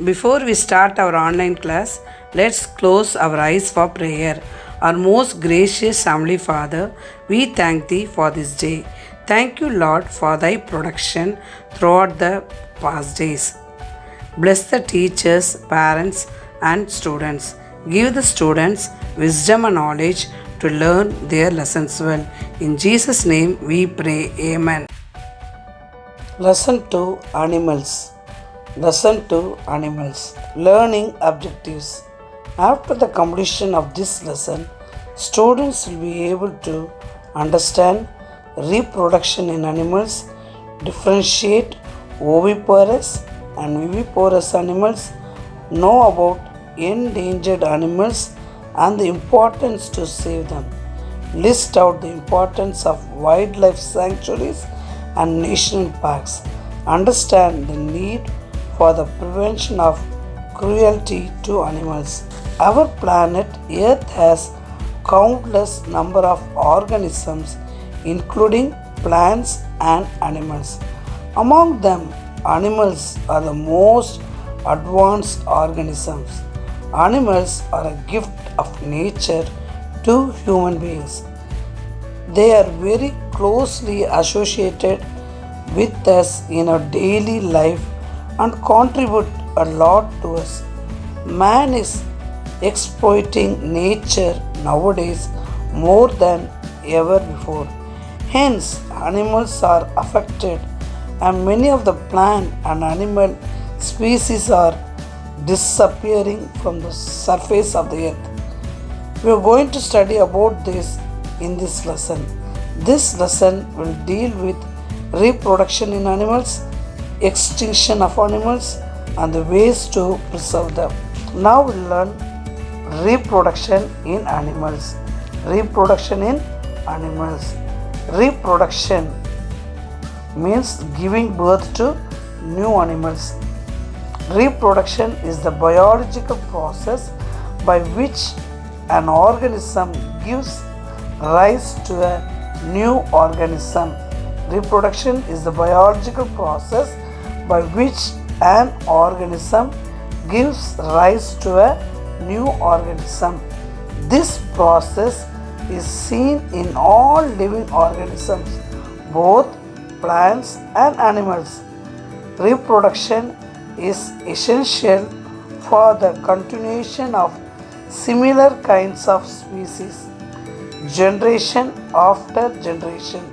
Before we start our online class, let's close our eyes for prayer. Our most gracious Heavenly Father, we thank Thee for this day. Thank you, Lord, for Thy protection throughout the past days. Bless the teachers, parents, and students. Give the students wisdom and knowledge to learn their lessons well. In Jesus' name we pray. Amen. Lesson 2 Animals. Lesson 2 Animals. Learning Objectives. After the completion of this lesson, students will be able to understand reproduction in animals, differentiate oviparous and viviparous animals, know about endangered animals and the importance to save them, list out the importance of wildlife sanctuaries and national parks, understand the need for the prevention of cruelty to animals. Our planet Earth has countless number of organisms including plants and animals. Among them, animals are the most advanced organisms. Animals are a gift of nature to human beings. They are very closely associated with us in our daily life and contribute a lot to us. Man is exploiting nature nowadays more than ever before. Hence, animals are affected and many of the plant and animal species are disappearing from the surface of the earth. We are going to study about this in this lesson. This lesson will deal with reproduction in animals, extinction of animals, and the ways to preserve them. Now we'll learn reproduction in animals. Reproduction in animals. Reproduction means giving birth to new animals. Reproduction is the biological process by which an organism gives rise to a new organism. Reproduction is the biological process by which an organism gives rise to a new organism. This process is seen in all living organisms, both plants and animals. Reproduction is essential for the continuation of similar kinds of species, generation after generation.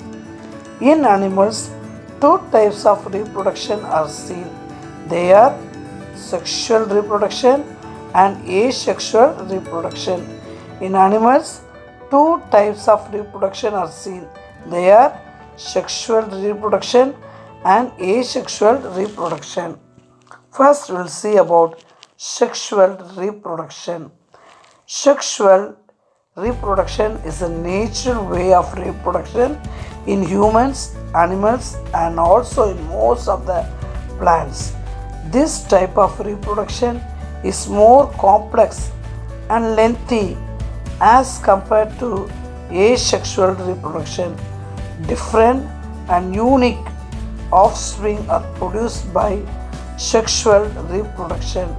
In animals, two types of reproduction are seen. They are sexual reproduction and asexual reproduction. In animals, two types of reproduction are seen. They are sexual reproduction and asexual reproduction. First, we'll see about sexual reproduction. Sexual reproduction is a natural way of reproduction in humans, animals, and also in most of the plants. This type of reproduction is more complex and lengthy as compared to asexual reproduction. Different and unique offspring are produced by sexual reproduction.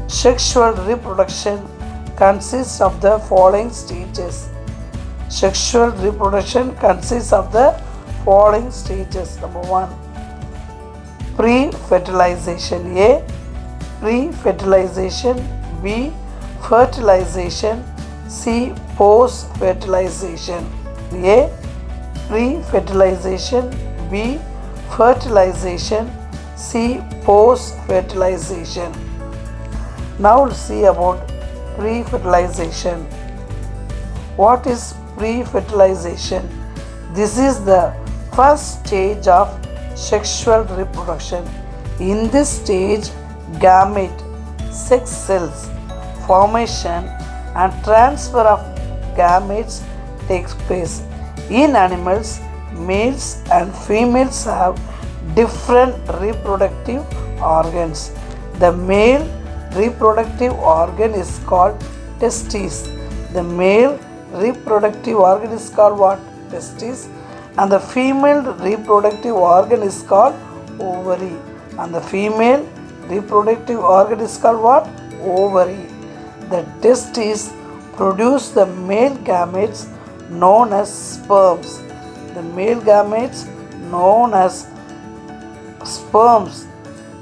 Sexual reproduction consists of the following stages. Sexual reproduction consists of the following stages. Number 1, pre-fertilization. A. Pre-fertilization. B. Fertilization. C. Post-fertilization. A. Pre-fertilization. B. Fertilization. C. Post-fertilization. Now we'll see about pre-fertilization. What is pre-fertilization? This is the first stage of sexual reproduction. In this stage, gamete, sex cells, formation and transfer of gametes takes place. In animals, males and females have different reproductive organs. The male reproductive organ is called testes. The male reproductive organ is called what? Testes. And the female reproductive organ is called ovary. And the female reproductive organ is called what? Ovary. The testes produce the male gametes known as sperms. The male gametes known as sperms,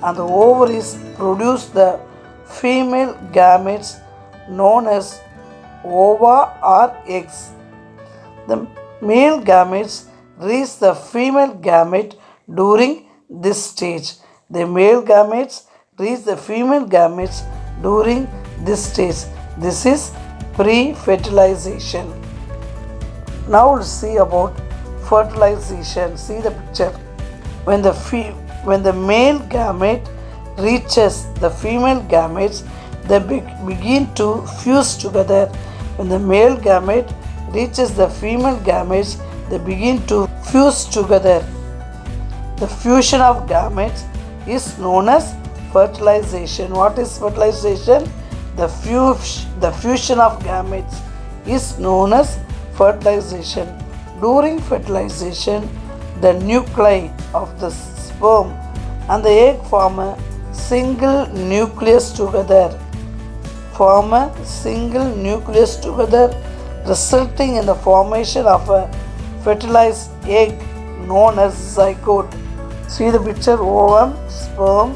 and the ovaries produce the female gametes known as ova or eggs. The male gametes reach the female gamete during this stage. The male gametes reach the female gametes during this stage. This is pre-fertilization. Now we'll see about fertilization. See the picture. When the male gamete reaches the female gametes, they begin to fuse together. When the male gamete reaches the female gametes, they begin to fuse together. The fusion of gametes is known as fertilization. What is fertilization? The fusion of gametes is known as fertilization. During fertilization, the nuclei of the sperm and the egg form a single nucleus together. Resulting in the formation of a fertilized egg known as zygote. See the picture: ovum, sperm,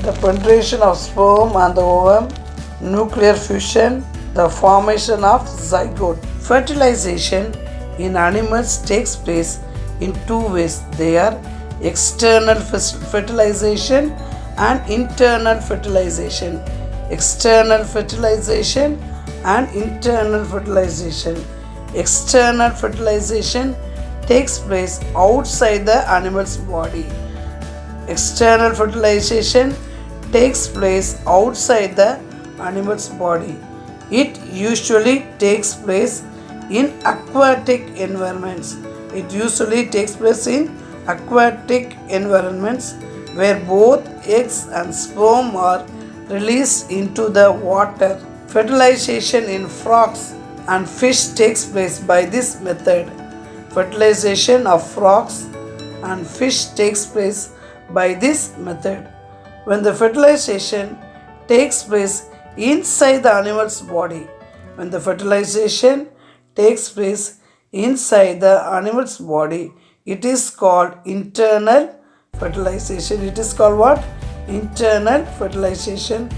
the penetration of sperm and the ovum, nuclear fusion, the formation of zygote. Fertilization in animals takes place in two ways. They are external fertilization and internal fertilization. External fertilization and internal fertilization. External fertilization takes place outside the animal's body. External fertilization takes place outside the animal's body. It usually takes place in aquatic environments. Where both eggs and sperm are released into the water. Fertilization in frogs and fish takes place by this method. Fertilization of frogs and fish takes place by this method. When the fertilization takes place inside the animal's body, when the fertilization takes place inside the animal's body, it is called internal fertilization. It is called what? Internal fertilization.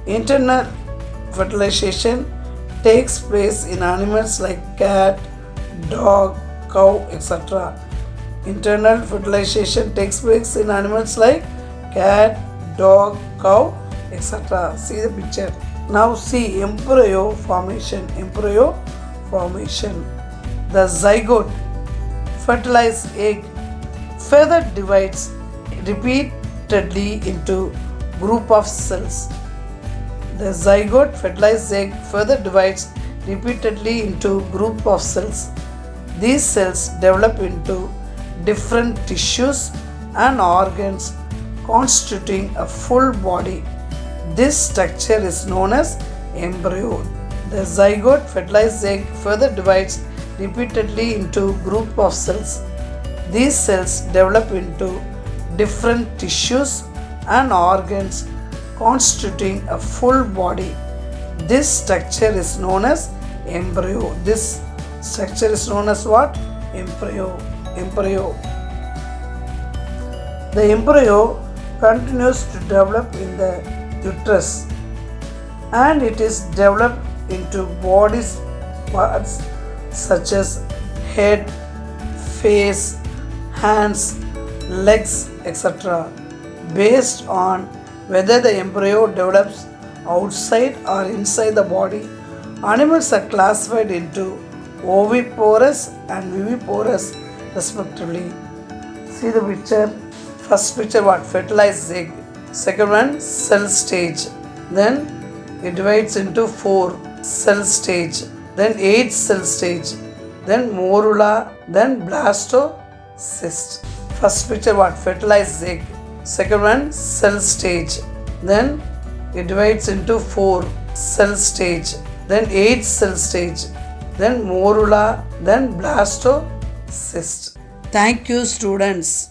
Internal fertilization takes place in animals like cat, dog, cow, etc. Internal fertilization takes place in animals like cat, dog, cow, etc. See the picture. Now see embryo formation. The zygote, fertilized egg, further divides repeatedly into group of cells. The zygote, fertilized egg, further divides repeatedly into group of cells. These cells develop into different tissues and organs constituting a full body. This structure is known as embryo. The zygote, fertilized egg, further divides repeatedly into group of cells. These cells develop into different tissues and organs constituting a full body. This structure is known as embryo. This structure is known as what? Embryo. The embryo continues to develop in the uterus, and it is developed into body parts such as head, face, hands, legs, etc. Based on whether the embryo develops outside or inside the body, animals are classified into oviparous and viviparous respectively. See the picture. First picture what? Fertilized egg. Second one, cell stage. Then it divides into 4. Cell stage. Then 8 cell stage. Then morula. Then blastocyst. First picture what? Fertilized egg. Second one, cell stage. Then it divides into 4. Cell stage. Then 8 cell stage. Then morula. Then blastocyst. Thank you, students.